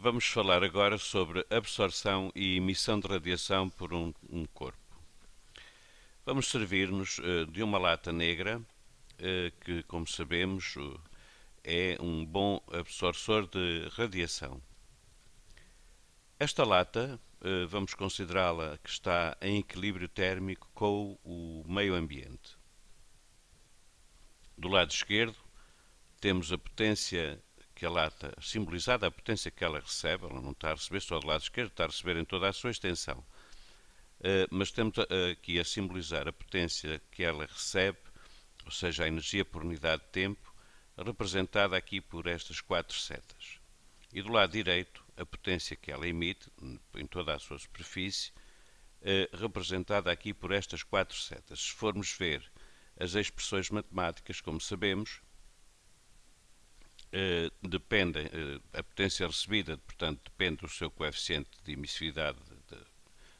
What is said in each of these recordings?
Vamos falar agora sobre absorção e emissão de radiação por um corpo. Vamos servir-nos de uma lata negra, que, como sabemos, é um bom absortor de radiação. Esta lata, vamos considerá-la que está em equilíbrio térmico com o meio ambiente. Do lado esquerdo, temos a potência que a lata, simbolizada a potência que ela recebe. Ela não está a receber só do lado esquerdo, está a receber em toda a sua extensão. Mas temos aqui a simbolizar a potência que ela recebe, ou seja, a energia por unidade de tempo, representada aqui por estas quatro setas. E do lado direito, a potência que ela emite, em toda a sua superfície, representada aqui por estas quatro setas. Se formos ver as expressões matemáticas, como sabemos, a potência recebida, portanto, depende do seu coeficiente de emissividade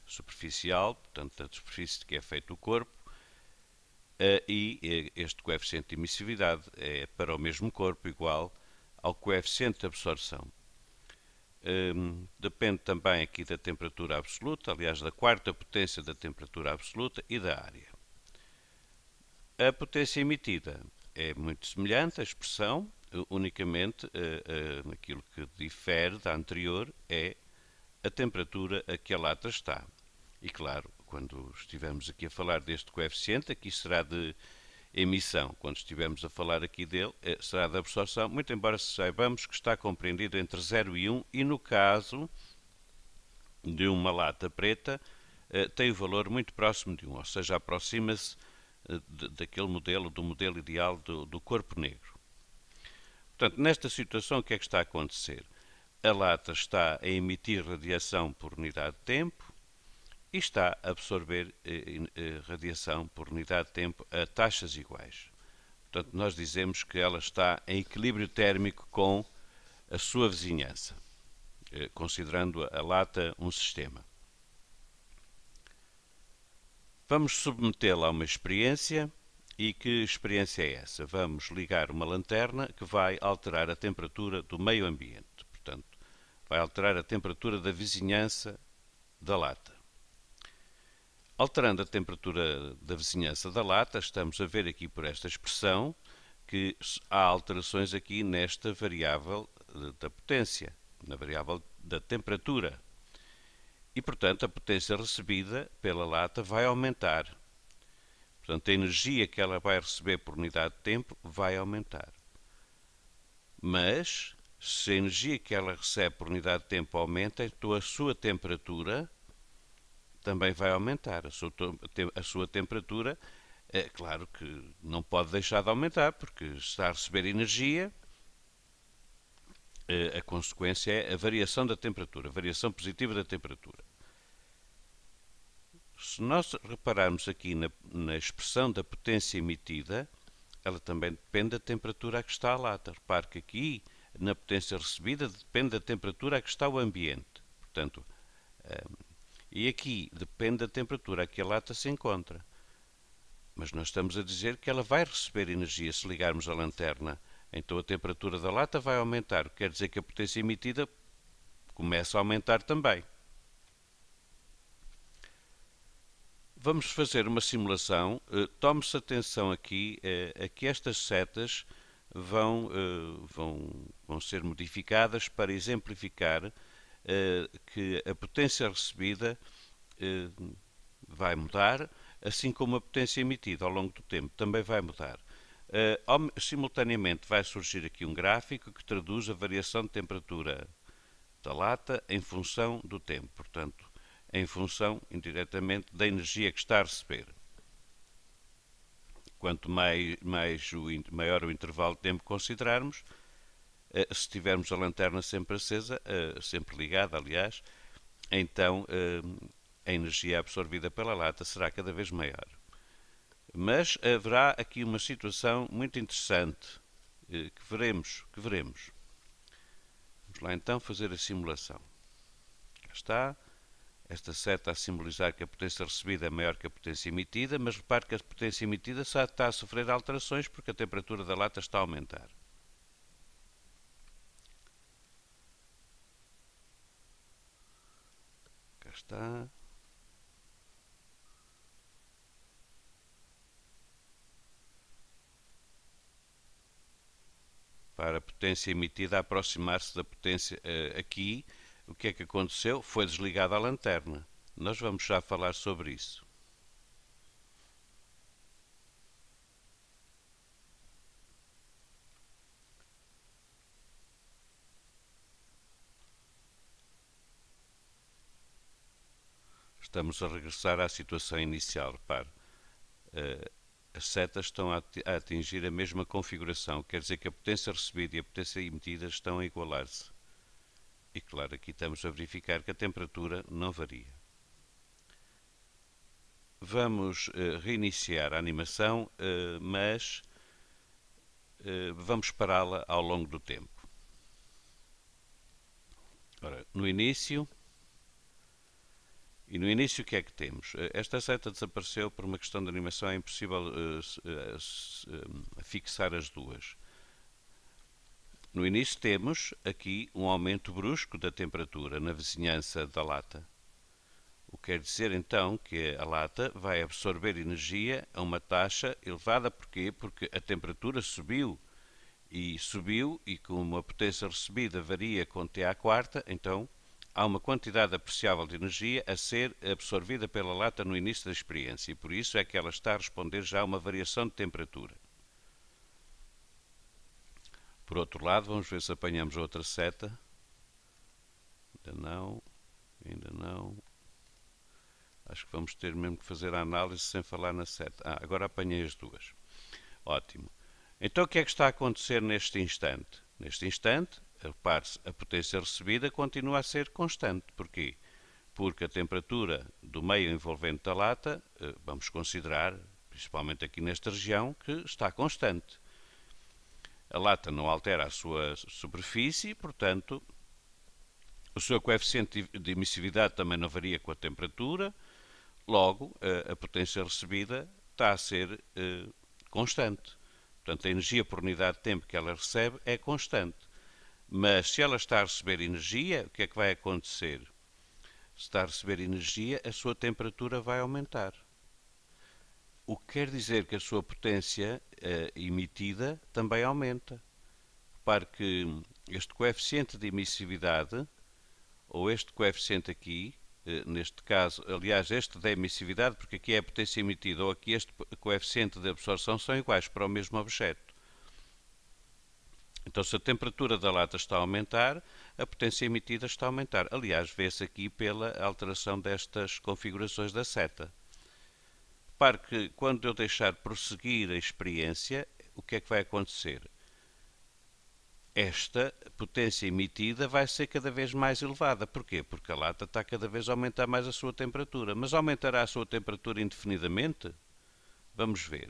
superficial, portanto, da superfície de que é feito o corpo, e este coeficiente de emissividade é para o mesmo corpo igual ao coeficiente de absorção. Depende também aqui da temperatura absoluta, aliás, da quarta potência da temperatura absoluta e da área. A potência emitida é muito semelhante à expressão, unicamente aquilo que difere da anterior é a temperatura a que a lata está. E claro, quando estivermos aqui a falar deste coeficiente, aqui será de emissão. Quando estivermos a falar aqui dele, será de absorção, muito embora saibamos que está compreendido entre 0 e 1, e no caso de uma lata preta, tem o valor muito próximo de 1, ou seja, aproxima-se daquele modelo, do modelo ideal do corpo negro. Portanto, nesta situação, o que é que está a acontecer? A lata está a emitir radiação por unidade de tempo e está a absorver radiação por unidade de tempo a taxas iguais. Portanto, nós dizemos que ela está em equilíbrio térmico com a sua vizinhança, considerando a lata um sistema. Vamos submetê-la a uma experiência. E que experiência é essa? Vamos ligar uma lanterna que vai alterar a temperatura do meio ambiente. Portanto, vai alterar a temperatura da vizinhança da lata. Alterando a temperatura da vizinhança da lata, estamos a ver aqui por esta expressão que há alterações aqui nesta variável da potência, na variável da temperatura. E, portanto, a potência recebida pela lata vai aumentar. Portanto, a energia que ela vai receber por unidade de tempo vai aumentar. Mas, se a energia que ela recebe por unidade de tempo aumenta, então a sua temperatura também vai aumentar. A sua temperatura, é claro que não pode deixar de aumentar, porque está a receber energia. A consequência é a variação da temperatura, a variação positiva da temperatura. Se nós repararmos aqui na expressão da potência emitida, ela também depende da temperatura a que está a lata. Repare que aqui, na potência recebida, depende da temperatura a que está o ambiente. Portanto, e aqui depende da temperatura a que a lata se encontra. Mas nós estamos a dizer que ela vai receber energia se ligarmos a lanterna. Então a temperatura da lata vai aumentar. O que quer dizer que a potência emitida começa a aumentar também. Vamos fazer uma simulação. Tome-se atenção aqui a que estas setas vão ser modificadas para exemplificar que a potência recebida vai mudar, assim como a potência emitida ao longo do tempo também vai mudar. Simultaneamente vai surgir aqui um gráfico que traduz a variação de temperatura da lata em função do tempo. Portanto, em função, indiretamente, da energia que está a receber. Quanto maior o intervalo de tempo que considerarmos, se tivermos a lanterna sempre acesa, sempre ligada, aliás, então a energia absorvida pela lata será cada vez maior. Mas haverá aqui uma situação muito interessante que veremos. Vamos lá então fazer a simulação. Cá está. Esta seta a simbolizar que a potência recebida é maior que a potência emitida, mas repare que a potência emitida está a sofrer alterações porque a temperatura da lata está a aumentar. está. Para a potência emitida a aproximar-se da potência aqui, o que é que aconteceu? Foi desligada a lanterna. Nós vamos já falar sobre isso. Estamos a regressar à situação inicial. Repare, as setas estão a atingir a mesma configuração, quer dizer que a potência recebida e a potência emitida estão a igualar-se. E claro, aqui estamos a verificar que a temperatura não varia. Vamos reiniciar a animação, mas vamos pará-la ao longo do tempo. Ora, no início o que é que temos? Esta seta desapareceu por uma questão de animação, é impossível fixar as duas. No início temos aqui um aumento brusco da temperatura na vizinhança da lata. O que quer dizer então que a lata vai absorver energia a uma taxa elevada. Porquê? Porque a temperatura subiu e como a potência recebida varia com T à quarta, então há uma quantidade apreciável de energia a ser absorvida pela lata no início da experiência e por isso é que ela está a responder já a uma variação de temperatura. Por outro lado, vamos ver se apanhamos outra seta. Ainda não. Acho que vamos ter mesmo que fazer a análise sem falar na seta. Agora apanhei as duas. Ótimo. Então o que é que está a acontecer neste instante? Neste instante, repare-se, a potência recebida continua a ser constante. Porquê? Porque a temperatura do meio envolvente da lata, vamos considerar, principalmente aqui nesta região, que está constante. A lata não altera a sua superfície, portanto, o seu coeficiente de emissividade também não varia com a temperatura, logo, a potência recebida está a ser constante. Portanto, a energia por unidade de tempo que ela recebe é constante. Mas se ela está a receber energia, o que é que vai acontecer? Se está a receber energia, a sua temperatura vai aumentar. O que quer dizer que a sua potência emitida também aumenta. Repare que este coeficiente de emissividade, ou este coeficiente aqui, neste caso, aliás, este da emissividade, porque aqui é a potência emitida, ou aqui este coeficiente de absorção são iguais para o mesmo objeto. Então, se a temperatura da lata está a aumentar, a potência emitida está a aumentar. Aliás, vê-se aqui pela alteração destas configurações da seta. Repare que quando eu deixar prosseguir a experiência, o que é que vai acontecer? Esta potência emitida vai ser cada vez mais elevada. Porquê? Porque a lata está cada vez a aumentar mais a sua temperatura. Mas aumentará a sua temperatura indefinidamente? Vamos ver.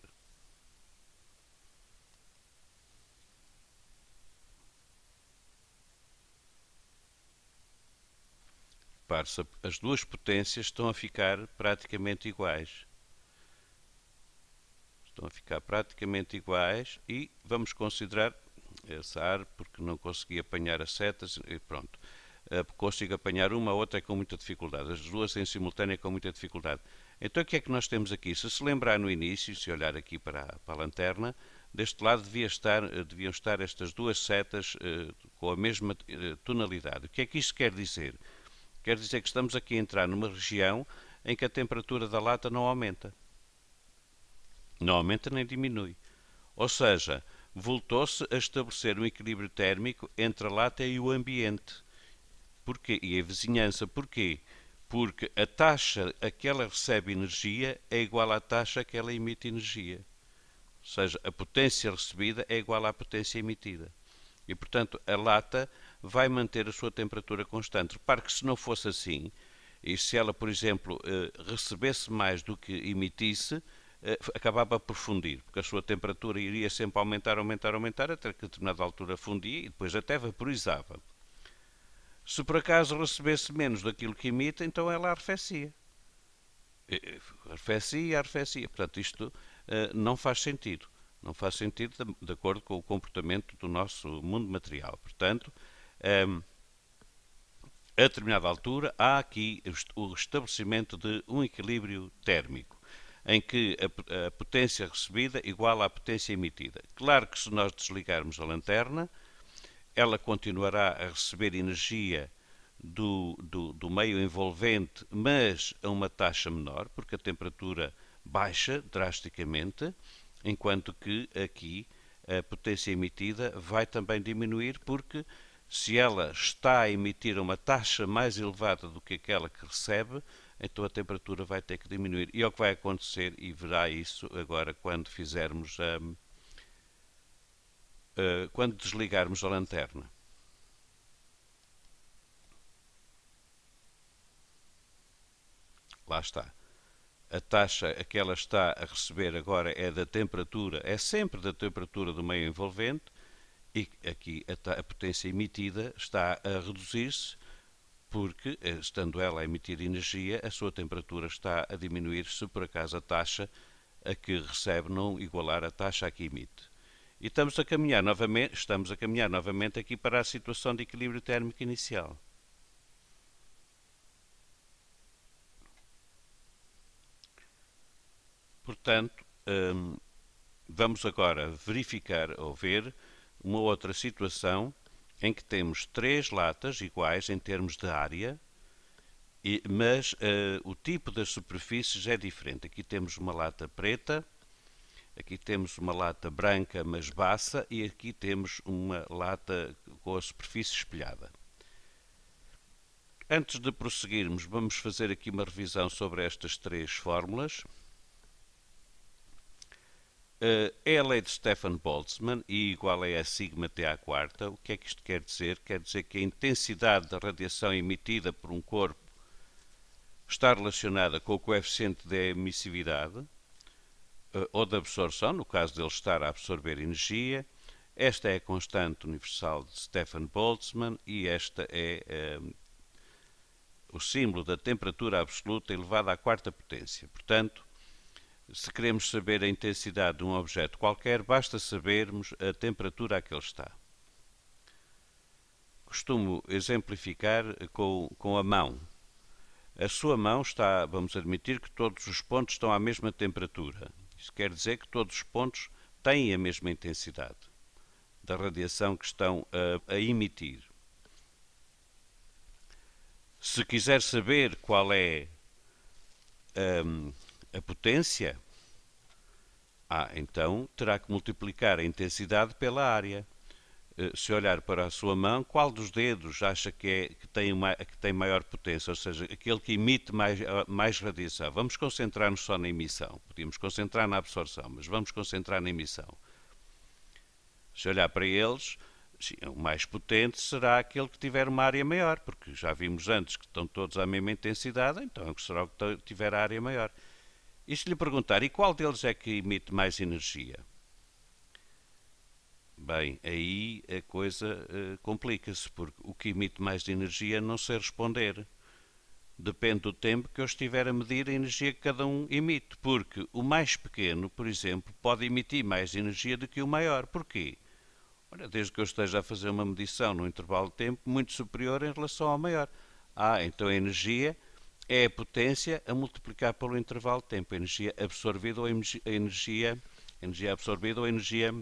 Repare-se, as duas potências estão a ficar praticamente iguais. Estão a ficar praticamente iguais e vamos considerar essa árvore porque não consegui apanhar as setas e pronto. Consigo apanhar uma, a outra é com muita dificuldade. As duas em simultâneo é com muita dificuldade. Então o que é que nós temos aqui? Se lembrar no início, se olhar aqui para a lanterna, deste lado deviam estar estas duas setas com a mesma tonalidade. O que é que isto quer dizer? Quer dizer que estamos aqui a entrar numa região em que a temperatura da lata não aumenta. Não aumenta nem diminui. Ou seja, voltou-se a estabelecer um equilíbrio térmico entre a lata e o ambiente. Porquê? E a vizinhança. Porquê? Porque a taxa a que ela recebe energia é igual à taxa a que ela emite energia. Ou seja, a potência recebida é igual à potência emitida. E, portanto, a lata vai manter a sua temperatura constante. Repare que se não fosse assim, e se ela, por exemplo, recebesse mais do que emitisse, acabava por fundir, porque a sua temperatura iria sempre aumentar, até que a determinada altura fundia e depois até vaporizava. Se por acaso recebesse menos daquilo que emite, então ela arrefecia. Arrefecia. Portanto, isto não faz sentido. Não faz sentido de acordo com o comportamento do nosso mundo material. Portanto, a determinada altura, há aqui o estabelecimento de um equilíbrio térmico, em que a potência recebida iguala à potência emitida. Claro que se nós desligarmos a lanterna, ela continuará a receber energia do meio envolvente, mas a uma taxa menor, porque a temperatura baixa drasticamente, enquanto que aqui a potência emitida vai também diminuir, porque se ela está a emitir uma taxa mais elevada do que aquela que recebe, então a temperatura vai ter que diminuir. E é o que vai acontecer, e verá isso agora quando fizermos quando desligarmos a lanterna. Lá está. A taxa a que ela está a receber agora é da temperatura, é sempre da temperatura do meio envolvente, e aqui a potência emitida está a reduzir-se, porque, estando ela a emitir energia, a sua temperatura está a diminuir se por acaso a taxa a que recebe não igualar a taxa a que emite. E estamos a caminhar novamente aqui para a situação de equilíbrio térmico inicial. Portanto, vamos agora verificar ou ver uma outra situação em que temos 3 latas iguais em termos de área, mas o tipo das superfícies é diferente. Aqui temos uma lata preta, aqui temos uma lata branca mas baça, e aqui temos uma lata com a superfície espelhada. Antes de prosseguirmos, vamos fazer aqui uma revisão sobre estas 3 fórmulas. É a lei de Stefan Boltzmann, I igual a S sigma T à quarta. O que é que isto quer dizer? Quer dizer que a intensidade da radiação emitida por um corpo está relacionada com o coeficiente de emissividade ou de absorção, no caso dele estar a absorver energia. Esta é a constante universal de Stefan Boltzmann e esta é o símbolo da temperatura absoluta elevada à quarta potência. Portanto, se queremos saber a intensidade de um objeto qualquer, basta sabermos a temperatura a que ele está. Costumo exemplificar com a mão. A sua mão está, vamos admitir que todos os pontos estão à mesma temperatura. Isto quer dizer que todos os pontos têm a mesma intensidade da radiação que estão a emitir. Se quiser saber qual é a potência, então terá que multiplicar a intensidade pela área. Se olhar para a sua mão, qual dos dedos acha que tem maior potência, ou seja, aquele que emite mais radiação? Vamos concentrar-nos só na emissão. Podíamos concentrar na absorção, mas vamos concentrar na emissão. Se olhar para eles, o mais potente será aquele que tiver uma área maior, porque já vimos antes que estão todos à mesma intensidade, então será o que tiver a área maior. E se lhe perguntar, e qual deles é que emite mais energia? Bem, aí a coisa complica-se, porque o que emite mais energia não sei responder. Depende do tempo que eu estiver a medir a energia que cada um emite, porque o mais pequeno, por exemplo, pode emitir mais energia do que o maior. Porquê? Ora, desde que eu esteja a fazer uma medição num intervalo de tempo muito superior em relação ao maior. Então a energia é a potência a multiplicar pelo intervalo de tempo, a energia absorvida ou a energia absorvida ou a energia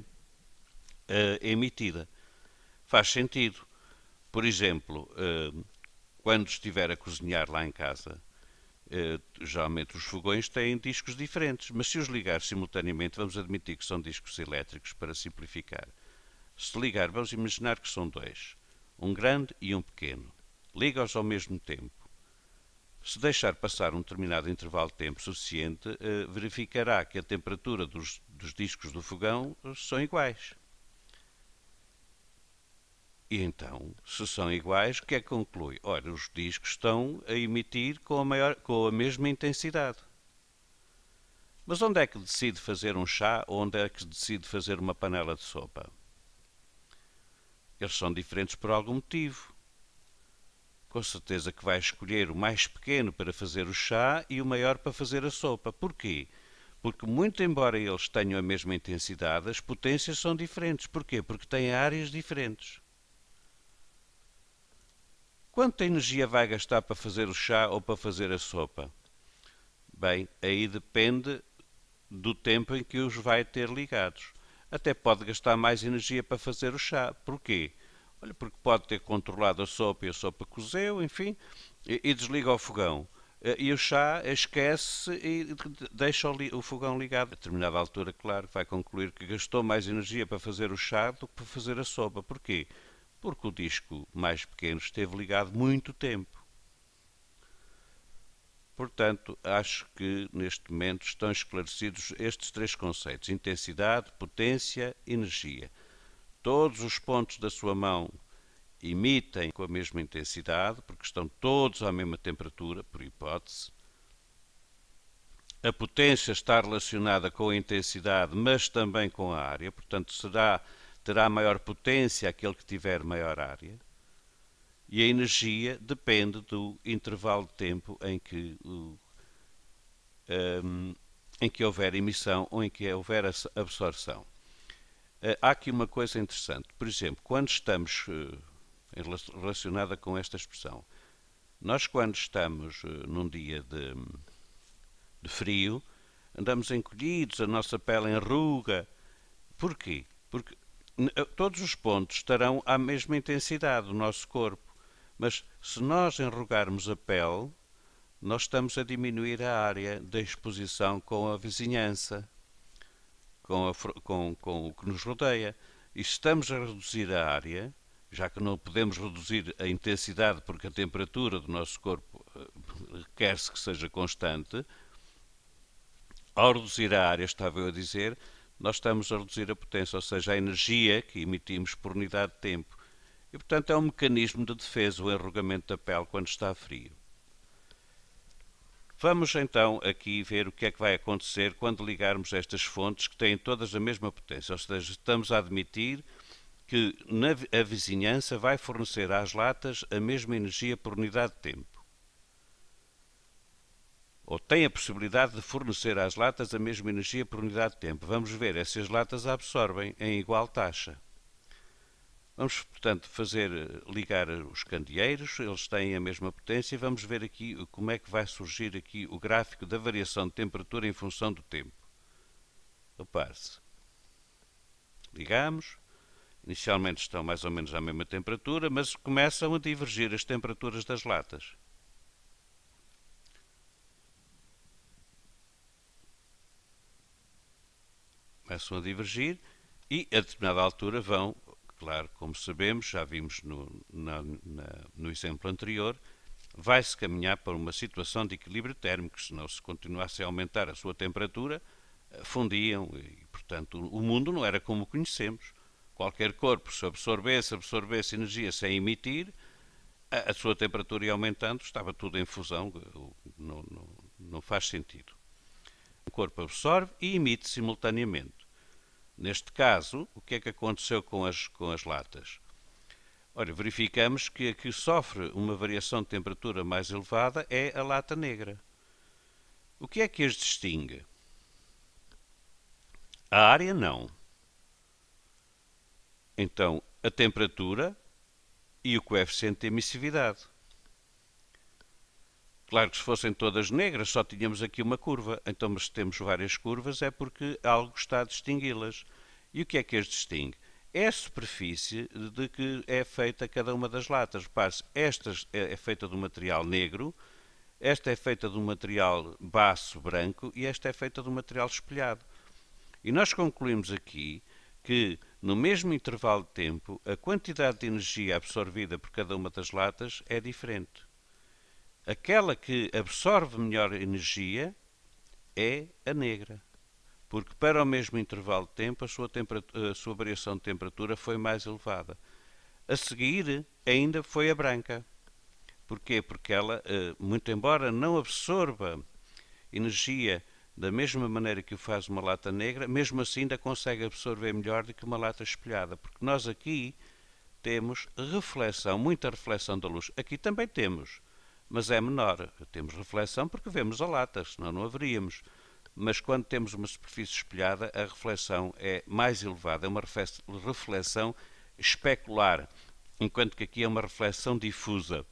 emitida. Faz sentido. Por exemplo, quando estiver a cozinhar lá em casa, geralmente os fogões têm discos diferentes, mas se os ligar simultaneamente, vamos admitir que são discos elétricos para simplificar. Se ligar, vamos imaginar que são 2, um grande e um pequeno. Liga-os ao mesmo tempo. Se deixar passar um determinado intervalo de tempo suficiente, verificará que a temperatura dos discos do fogão são iguais. E então, se são iguais, o que é que conclui? Ora, os discos estão a emitir com a mesma intensidade. Mas onde é que decide fazer um chá ou onde é que decide fazer uma panela de sopa? Eles são diferentes por algum motivo. Com certeza que vai escolher o mais pequeno para fazer o chá e o maior para fazer a sopa. Porquê? Porque, muito embora eles tenham a mesma intensidade, as potências são diferentes. Porquê? Porque têm áreas diferentes. quanta energia vai gastar para fazer o chá ou para fazer a sopa? Bem, aí depende do tempo em que os vai ter ligados. Até pode gastar mais energia para fazer o chá. Porquê? Olha, porque pode ter controlado a sopa e a sopa cozeu, enfim, e desliga o fogão. E o chá esquece e deixa o fogão ligado. A determinada altura, claro, vai concluir que gastou mais energia para fazer o chá do que para fazer a sopa. Porquê? Porque o disco mais pequeno esteve ligado muito tempo. Portanto, acho que neste momento estão esclarecidos estes três conceitos: intensidade, potência, energia. Todos os pontos da sua mão emitem com a mesma intensidade, porque estão todos à mesma temperatura, por hipótese. A potência está relacionada com a intensidade, mas também com a área, portanto terá maior potência aquele que tiver maior área. E a energia depende do intervalo de tempo em que houver emissão ou em que houver absorção. Há aqui uma coisa interessante. Por exemplo, quando estamos relacionada com esta expressão, nós quando estamos num dia de frio, andamos encolhidos, a nossa pele enruga. Porquê? Porque todos os pontos estarão à mesma intensidade do nosso corpo. Mas se nós enrugarmos a pele, nós estamos a diminuir a área da exposição com a vizinhança, com o que nos rodeia. E se estamos a reduzir a área, já que não podemos reduzir a intensidade porque a temperatura do nosso corpo requer-se que seja constante, ao reduzir a área, estava eu a dizer, nós estamos a reduzir a potência, ou seja, a energia que emitimos por unidade de tempo. E, portanto, é um mecanismo de defesa, o enrugamento da pele quando está frio. Vamos então aqui ver o que é que vai acontecer quando ligarmos estas fontes que têm todas a mesma potência, ou seja, estamos a admitir que a vizinhança vai fornecer às latas a mesma energia por unidade de tempo. Ou tem a possibilidade de fornecer às latas a mesma energia por unidade de tempo. Vamos ver se as latas a absorvem em igual taxa. Vamos, portanto, ligar os candeeiros, eles têm a mesma potência e vamos ver aqui como é que vai surgir aqui o gráfico da variação de temperatura em função do tempo. Repare-se. Ligamos, inicialmente estão mais ou menos à mesma temperatura, mas começam a divergir as temperaturas das latas. Começam a divergir e a determinada altura vão, claro, como sabemos, já vimos no exemplo anterior, vai-se caminhar para uma situação de equilíbrio térmico, senão se continuasse a aumentar a sua temperatura, fundiam e, portanto, o mundo não era como o conhecemos. Qualquer corpo, se absorvesse energia sem emitir, a sua temperatura ia aumentando, estava tudo em fusão, não faz sentido. O corpo absorve e emite simultaneamente. Neste caso, o que é que aconteceu com as latas? Ora, verificamos que a que sofre uma variação de temperatura mais elevada é a lata negra. O que é que as distingue? A área não. Então, a temperatura e o coeficiente de emissividade. Claro que se fossem todas negras só tínhamos aqui uma curva. Então, mas se temos várias curvas é porque algo está a distingui-las. E o que é que as distingue? É a superfície de que é feita cada uma das latas. Repare-se, esta é feita de um material negro, esta é feita de um material baço branco e esta é feita de um material espelhado. E nós concluímos aqui que, no mesmo intervalo de tempo, a quantidade de energia absorvida por cada uma das latas é diferente. Aquela que absorve melhor energia é a negra, porque para o mesmo intervalo de tempo a sua variação de temperatura foi mais elevada. A seguir ainda foi a branca. Porquê? Porque ela, muito embora não absorva energia da mesma maneira que o faz uma lata negra, mesmo assim ainda consegue absorver melhor do que uma lata espelhada, porque nós aqui temos reflexão, muita reflexão da luz. Aqui também temos, mas é menor. Temos reflexão porque vemos a lata, senão não haveríamos. Mas quando temos uma superfície espelhada, a reflexão é mais elevada, é uma reflexão especular, enquanto que aqui é uma reflexão difusa.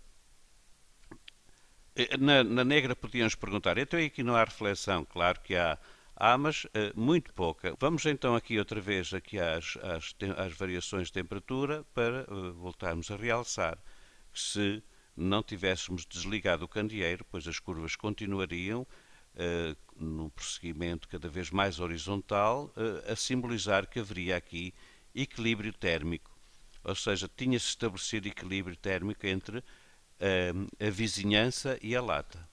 Na negra podíamos perguntar, então aqui não há reflexão? Claro que há, mas muito pouca. Vamos então aqui outra vez aqui às variações de temperatura para voltarmos a realçar que se não tivéssemos desligado o candeeiro, pois as curvas continuariam num prosseguimento cada vez mais horizontal, a simbolizar que haveria aqui equilíbrio térmico, ou seja, tinha-se estabelecido equilíbrio térmico entre a vizinhança e a lata.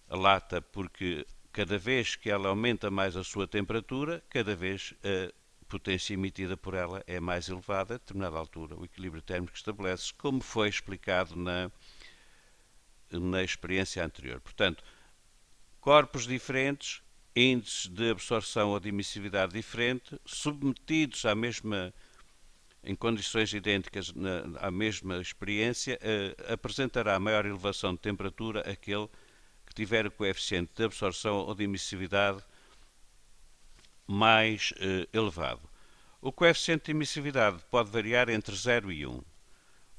A lata, porque cada vez que ela aumenta mais a sua temperatura, cada vez a potência emitida por ela é mais elevada. A determinada altura, o equilíbrio térmico estabelece-se, como foi explicado na experiência anterior. Portanto, corpos diferentes, índices de absorção ou de emissividade diferente, submetidos em condições idênticas à mesma experiência, apresentará maior elevação de temperatura aquele que tiver o coeficiente de absorção ou de emissividade mais elevado. O coeficiente de emissividade pode variar entre 0 e 1,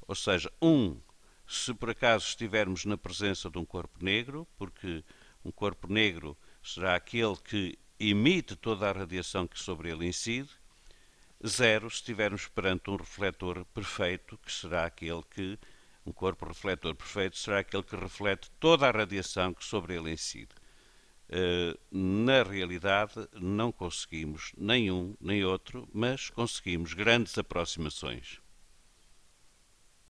ou seja, 1 se por acaso estivermos na presença de um corpo negro, porque um corpo negro será aquele que emite toda a radiação que sobre ele incide. 0 se estivermos perante um refletor perfeito, que será aquele que, um corpo refletor perfeito, será aquele que reflete toda a radiação que sobre ele incide. Na realidade, não conseguimos nem um nem outro, mas conseguimos grandes aproximações.